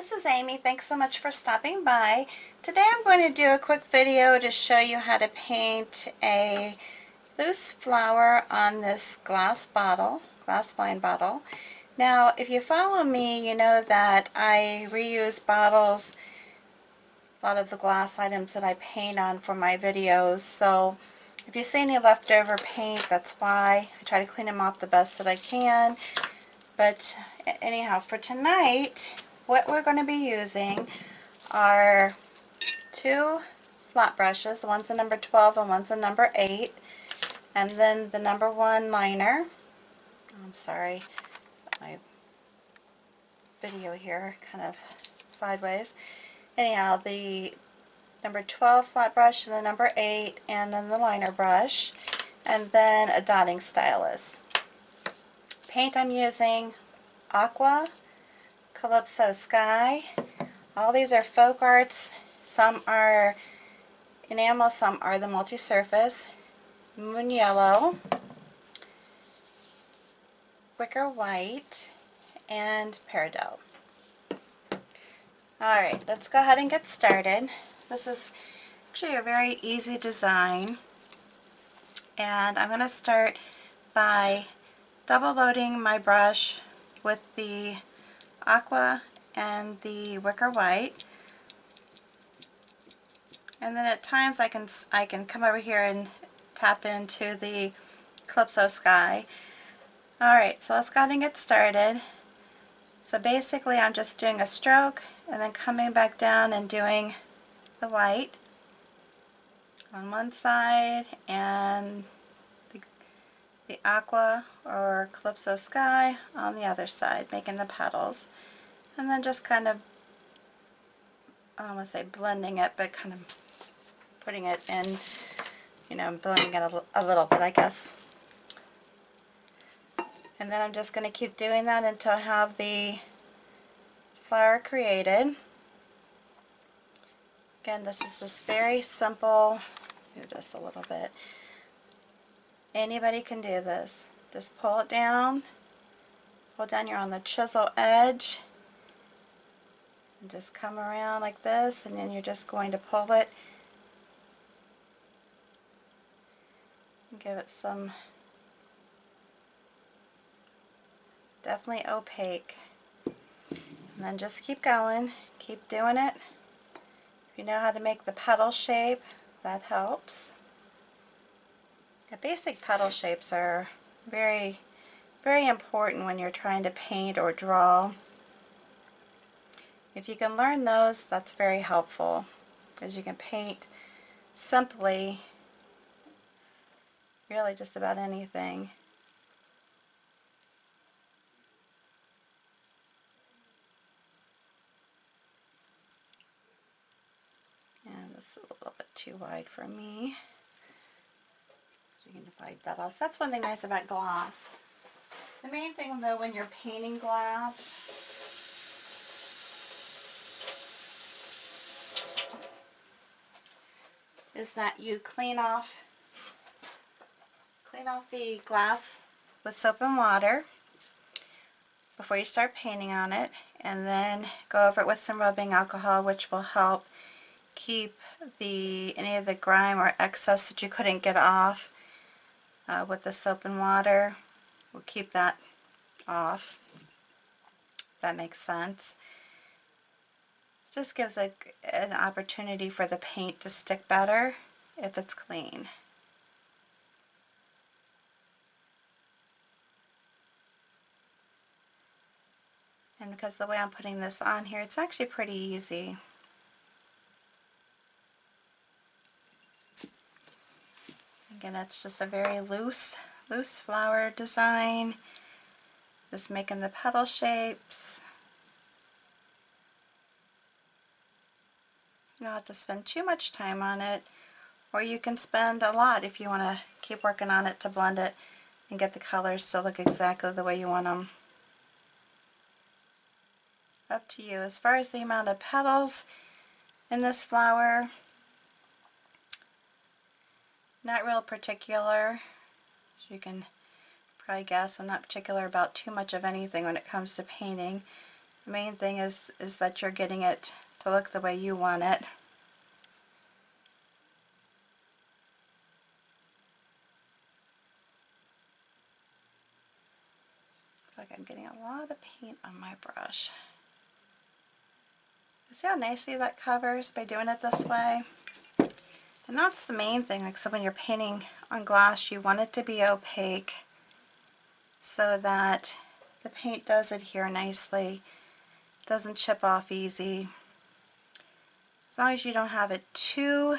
This is Amy. Thanks so much for stopping by. Today I'm going to do a quick video to show you how to paint a loose flower on this glass wine bottle. Now, if you follow me, you know that I reuse bottles, a lot of the glass items that I paint on for my videos. So if you see any leftover paint, that's why. I try to clean them off the best that I can. But anyhow, for tonight, what we're going to be using are two flat brushes. One's a number 12 and one's a number 8. And then the number 1 liner. I'm sorry, my video here kind of sideways. Anyhow, the number 12 flat brush and the number 8, and then the liner brush, and then a dotting stylus. Paint I'm using Aqua, Calypso Sky. All these are folk arts. Some are enamel, some are the multi-surface. Moon Yellow, Wicker White, and Peridot. Alright, let's go ahead and get started. This is actually a very easy design. And I'm going to start by double loading my brush with the Aqua and the Wicker White, and then at times I can come over here and tap into the Calypso Sky. Alright, so let's go ahead and get started. So basically I'm just doing a stroke and then coming back down and doing the white on one side and the Aqua or Calypso Sky on the other side, making the petals. And then just kind of, I don't want to say blending it, but kind of putting it in, you know, blending it a little bit, I guess. And then I'm just going to keep doing that until I have the flower created. Again, this is just very simple. Move this a little bit. Anybody can do this. Just pull it down. Pull down, you're on the chisel edge. And just come around like this, and then you're just going to pull it and give it some, definitely opaque. And then just keep going, keep doing it. If you know how to make the petal shape, that helps. The basic petal shapes are very, very important when you're trying to paint or draw. If you can learn those, that's very helpful, because you can paint simply really just about anything. And this is a little bit too wide for me. So you can divide that out. So that's one thing nice about glass. The main thing though when you're painting glass is that you clean off the glass with soap and water before you start painting on it, and then go over it with some rubbing alcohol, which will help keep any of the grime or excess that you couldn't get off with the soap and water. We'll keep that off, if that makes sense. It just gives an opportunity for the paint to stick better if it's clean. And because the way I'm putting this on here, it's actually pretty easy. Again, it's just a very loose flower design. Just making the petal shapes. You don't have to spend too much time on it, or you can spend a lot if you want to keep working on it to blend it and get the colors to look exactly the way you want them. Up to you. As far as the amount of petals in this flower, not real particular. As you can probably guess, I'm not particular about too much of anything when it comes to painting. The main thing is that you're getting it to look the way you want it. I feel like I'm getting a lot of paint on my brush. See how nicely that covers by doing it this way? And that's the main thing. Like, so when you're painting on glass, you want it to be opaque so that the paint does adhere nicely, doesn't chip off easy. As long as you don't have it too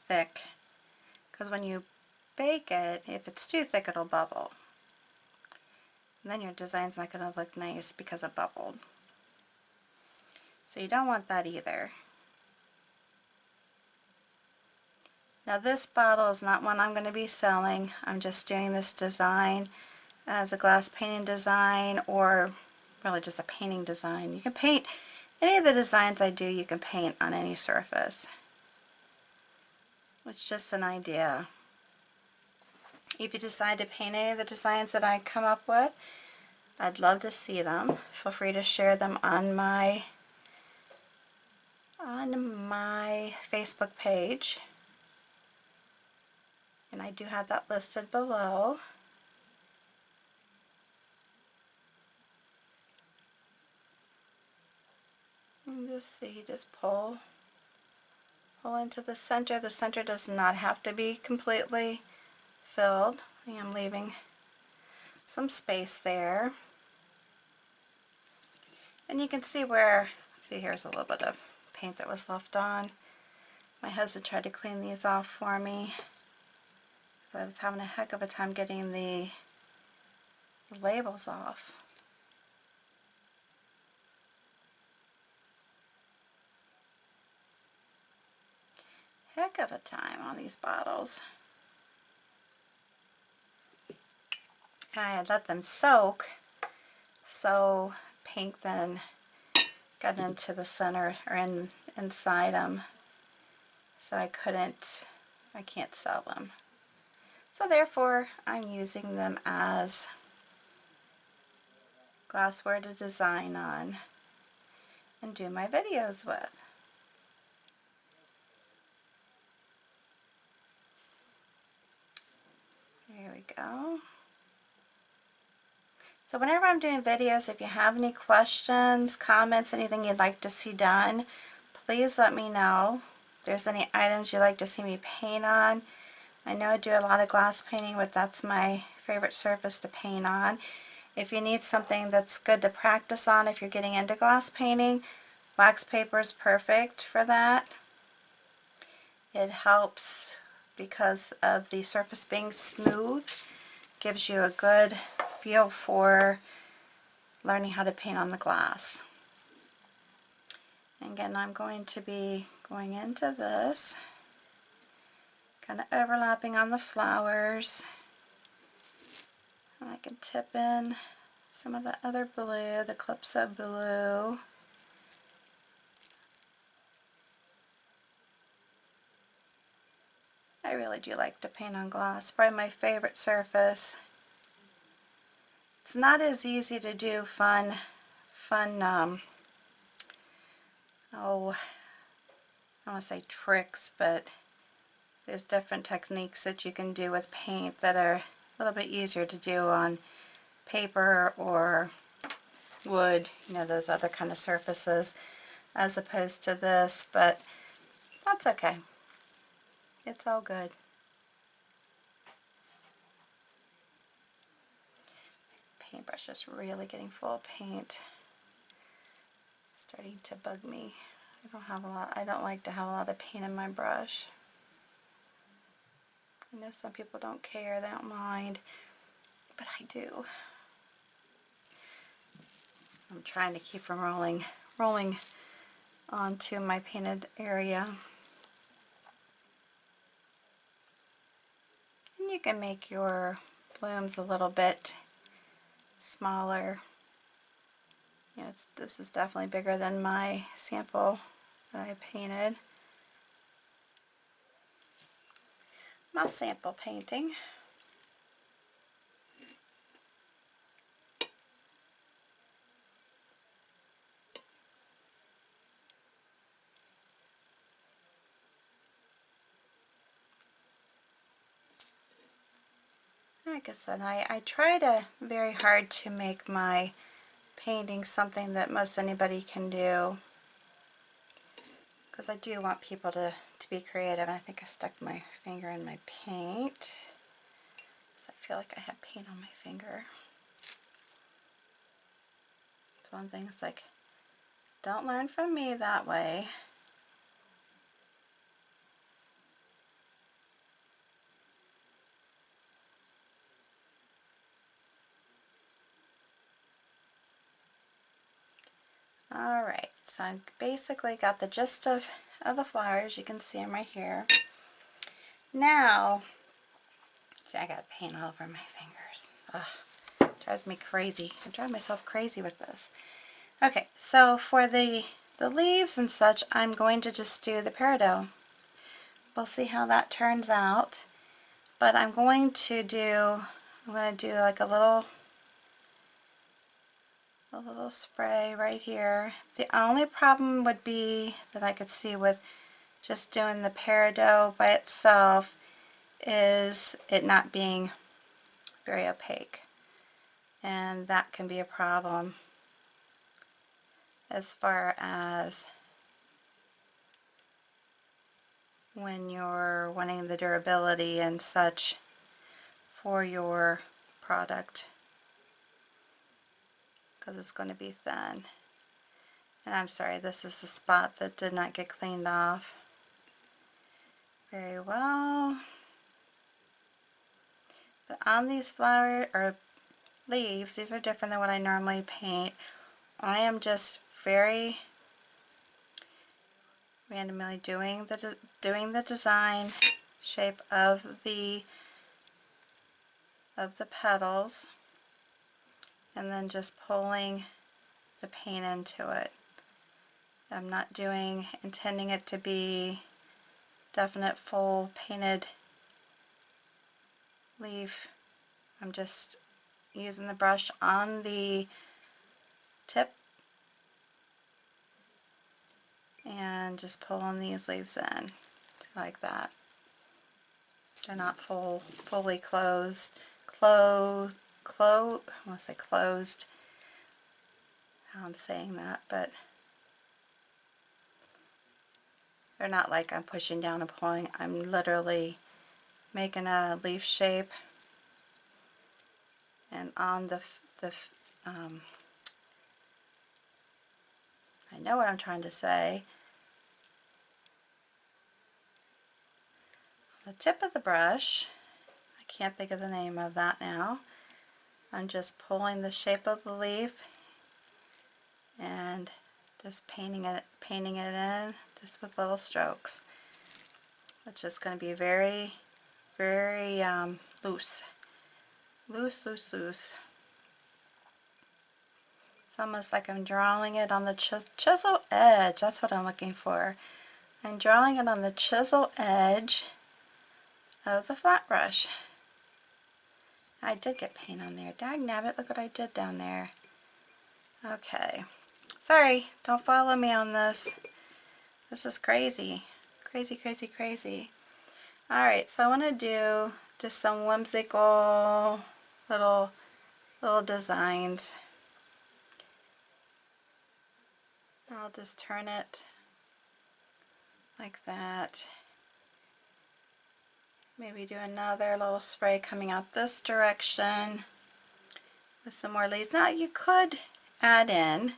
thick, because when you bake it, if it's too thick, it'll bubble. And then your design's not going to look nice because it bubbled. So you don't want that either. Now this bottle is not one I'm going to be selling. I'm just doing this design as a glass painting design, or really just a painting design. You can paint any of the designs I do, you can paint on any surface. It's just an idea. If you decide to paint any of the designs that I come up with, I'd love to see them. Feel free to share them on my Facebook page. And I do have that listed below. And just see, just pull into the center. The center does not have to be completely filled. I am leaving some space there. And you can see where, see, here's a little bit of paint that was left on. My husband tried to clean these off for me. So I was having a heck of a time getting the labels off. Heck of a time on these bottles. And I had let them soak, so paint then got into the center, or inside them, so I can't sell them. So therefore I'm using them as glassware to design on and do my videos with. There we go. So whenever I'm doing videos, if you have any questions, comments, anything you'd like to see done, please let me know. If there's any items you'd like to see me paint on. I know I do a lot of glass painting, but that's my favorite surface to paint on. If you need something that's good to practice on, if you're getting into glass painting, wax paper is perfect for that. It helps because of the surface being smooth. Gives you a good feel for learning how to paint on the glass. And again, I'm going to be going into this, kind of overlapping on the flowers. And I can tip in some of the other blue, the Calypso Blue. I really do like to paint on glass. Probably my favorite surface. It's not as easy to do fun, oh, I don't want to say tricks, but there's different techniques that you can do with paint that are a little bit easier to do on paper or wood, you know, those other kind of surfaces, as opposed to this, but that's okay. It's all good. Paintbrush is really getting full of paint. It's starting to bug me. I don't like to have a lot of paint in my brush. I know some people don't care, they don't mind, but I do. I'm trying to keep from rolling onto my painted area. And you can make your blooms a little bit smaller. You know, this is definitely bigger than my sample that I painted. My sample painting. like I said, I try to very hard to make my painting something that most anybody can do, because I do want people to be creative. And I think I stuck my finger in my paint, because I feel like I have paint on my finger. It's one thing, it's like, don't learn from me that way. Alright, so I basically got the gist of the flowers. You can see them right here. Now, see, I got paint all over my fingers. Ugh, drives me crazy. I drive myself crazy with this. Okay, so for the leaves and such, I'm going to just do the Peridot. We'll see how that turns out. But I'm going to do like a little spray right here. The only problem would be that I could see with just doing the Peridot by itself is it not being very opaque, and that can be a problem as far as when you're wanting the durability and such for your product, because it's going to be thin. And I'm sorry, this is the spot that did not get cleaned off very well. But on these flower or leaves, these are different than what I normally paint. I am just very randomly doing the design shape of the petals, and then just pulling the paint into it. I'm not intending it to be definite full painted leaf. I'm just using the brush on the tip and just pulling these leaves in like that. They're not fully closed. I want to say closed, how I'm saying that, but they're not like I'm pushing down and pulling. I'm literally making a leaf shape, and on I know what I'm trying to say. The tip of the brush, I can't think of the name of that now. I'm just pulling the shape of the leaf and just painting it in just with little strokes. It's just going to be very, very loose. Loose. It's almost like I'm drawing it on the chisel edge. That's what I'm looking for. I'm drawing it on the chisel edge of the flat brush. I did get paint on there. Dagnabbit, look what I did down there. Okay. Sorry, don't follow me on this. This is crazy. Crazy. Alright, so I want to do just some whimsical little designs. I'll just turn it like that. Maybe do another little spray coming out this direction with some more leaves. Now you could add in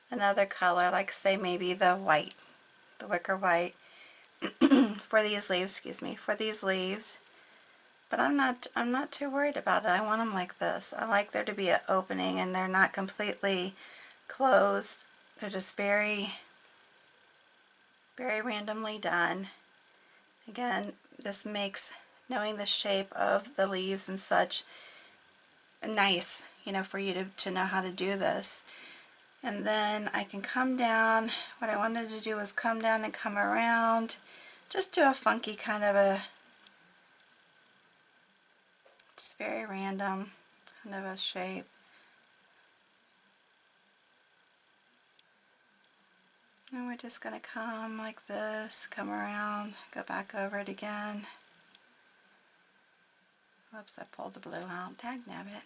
another color, like say maybe the white, the wicker white for these leaves, for these leaves. But I'm not too worried about it. I want them like this. I like there to be an opening, and they're not completely closed. They're just very, very randomly done. Again, this makes knowing the shape of the leaves and such nice, for you to know how to do this. And then I can come down. What I wanted to do was come down and come around. Just do a funky kind of just very random kind of a shape. And we're just going to come like this, come around, go back over it again. Whoops, I pulled the blue out. Dagnabbit.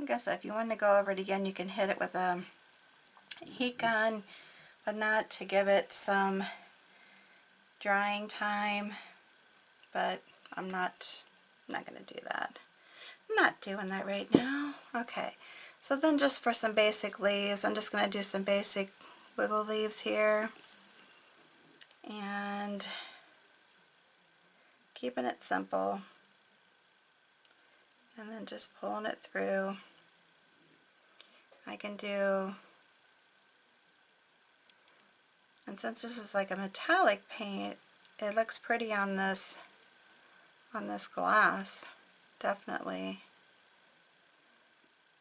I guess if you want to go over it again, you can hit it with a heat gun, but not to give it some drying time. But I'm not going to do that. I'm not doing that right now. Okay, so then just for some basic leaves, I'm just going to do some basic wiggle leaves here. And keeping it simple. And then just pulling it through. I can do, and since this is like a metallic paint, it looks pretty on this glass. Definitely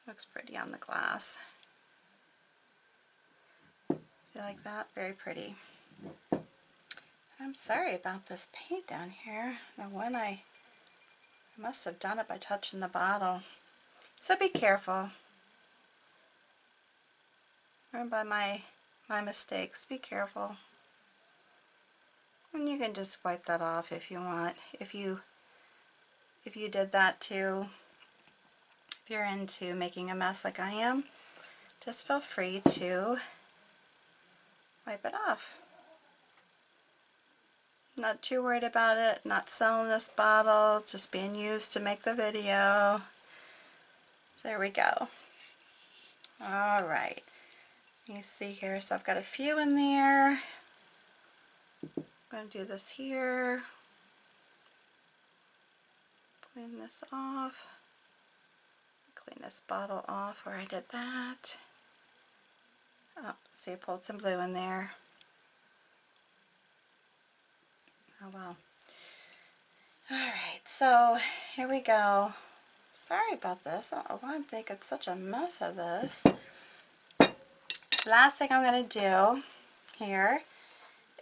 looks pretty on the glass. See, like that? Very pretty. I'm sorry about this paint down here. When I must have done it by touching the bottle. So be careful. Learn by my mistakes. Be careful. And you can just wipe that off if you want. If you did that too, if you're into making a mess like I am, just feel free to wipe it off. Not too worried about it, not selling this bottle, it's just being used to make the video. So there we go. Alright, you see here, so I've got a few in there. I'm going to do this here. Clean this off. Clean this bottle off where I did that. Oh, see, I pulled some blue in there. Oh well. Alright, so here we go. Sorry about this. I don't know why I'm making such a mess of this. Last thing I'm going to do here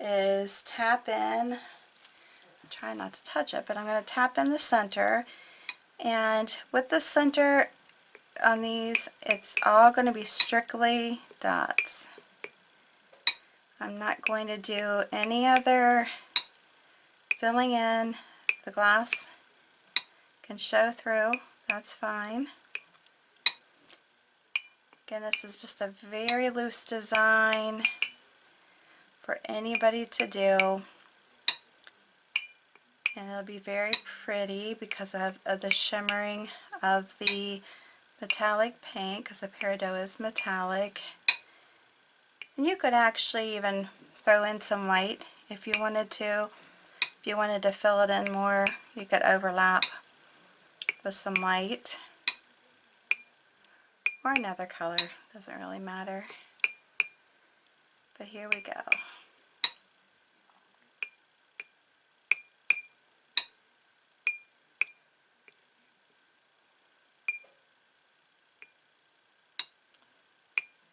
is tap in. Try not to touch it, but I'm going to tap in the center. And with the center on these, it's all going to be strictly dots. I'm not going to do any other filling in. The glass can show through, that's fine. Again, this is just a very loose design for anybody to do. And it'll be very pretty because of the shimmering of the metallic paint, because the Peridot is metallic. And you could actually even throw in some white if you wanted to. If you wanted to fill it in more, you could overlap with some white. Or another color, doesn't really matter. But here we go.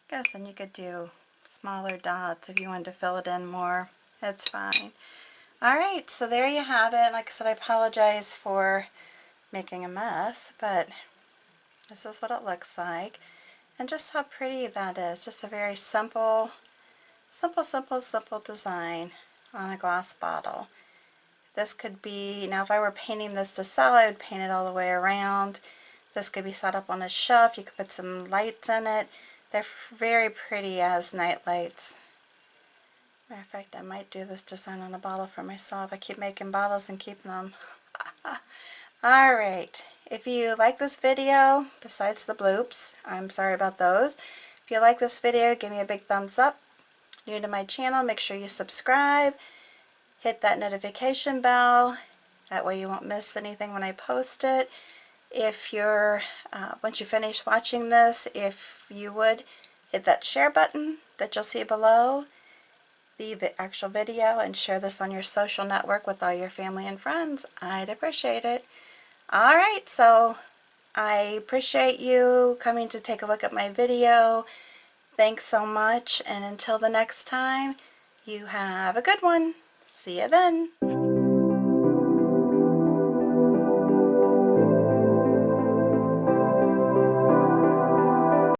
Guess then you could do smaller dots if you wanted to fill it in more. It's fine. Alright, so there you have it. Like I said, I apologize for making a mess, but this is what it looks like. And just how pretty that is. Just a very simple design on a glass bottle. This could be, now if I were painting this to sell, I would paint it all the way around. This could be set up on a shelf. You could put some lights in it. They're very pretty as night lights. Matter of fact, I might do this design on a bottle for myself. I keep making bottles and keeping them. Alright, if you like this video, besides the bloops, I'm sorry about those. If you like this video, give me a big thumbs up. New to my channel, make sure you subscribe. Hit that notification bell. That way you won't miss anything when I post it. If you're, once you finish watching this, if you would, hit that share button that you'll see below the actual video and share this on your social network with all your family and friends. I'd appreciate it. Alright, so I appreciate you coming to take a look at my video. Thanks so much, and until the next time, you have a good one. See you then.